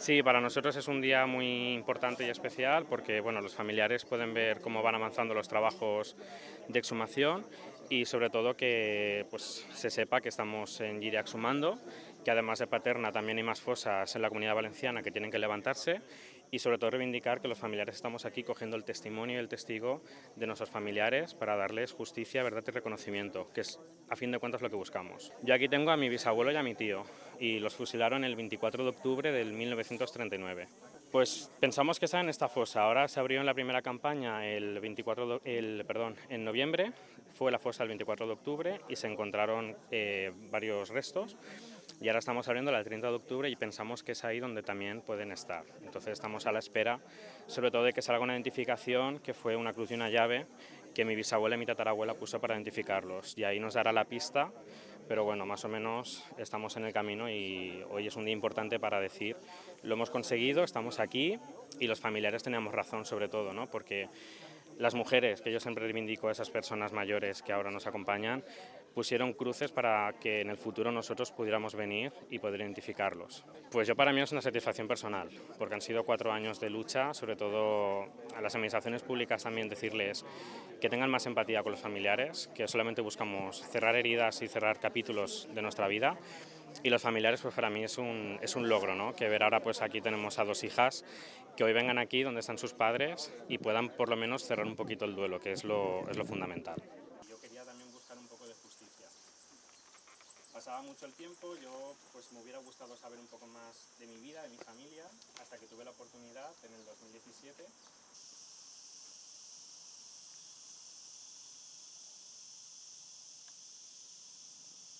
Sí, para nosotros es un día muy importante y especial porque bueno, los familiares pueden ver cómo van avanzando los trabajos de exhumación y sobre todo que pues, se sepa que estamos en Llíria exhumando, que además de Paterna también hay más fosas en la Comunidad Valenciana que tienen que levantarse y sobre todo reivindicar que los familiares estamos aquí cogiendo el testimonio y el testigo de nuestros familiares para darles justicia, verdad y reconocimiento, que es a fin de cuentas lo que buscamos. Yo aquí tengo a mi bisabuelo y a mi tío y los fusilaron el 24 de octubre del 1939. Pues pensamos que estaba en esta fosa. Ahora se abrió en la primera campaña en noviembre, fue la fosa el 24 de octubre y se encontraron varios restos. Y ahora estamos abriendo la del 30 de octubre y pensamos que es ahí donde también pueden estar. Entonces estamos a la espera, sobre todo de que salga una identificación, que fue una cruz y una llave, que mi bisabuela y mi tatarabuela puso para identificarlos. Y ahí nos dará la pista, pero bueno, más o menos estamos en el camino y hoy es un día importante para decir, lo hemos conseguido, estamos aquí y los familiares teníamos razón sobre todo, ¿no? Porque las mujeres, que yo siempre reivindico a esas personas mayores que ahora nos acompañan, pusieron cruces para que en el futuro nosotros pudiéramos venir y poder identificarlos. Pues yo para mí es una satisfacción personal, porque han sido 4 años de lucha, sobre todo a las administraciones públicas también decirles que tengan más empatía con los familiares, que solamente buscamos cerrar heridas y cerrar capítulos de nuestra vida. Y los familiares, pues para mí es un logro, ¿no? Que ver ahora, pues aquí tenemos a 2 hijas, que hoy vengan aquí donde están sus padres y puedan por lo menos cerrar un poquito el duelo, que es lo fundamental. Yo quería también buscar un poco de justicia. Pasaba mucho el tiempo, yo pues me hubiera gustado saber un poco más de mi vida, de mi familia, hasta que tuve la oportunidad en el 2017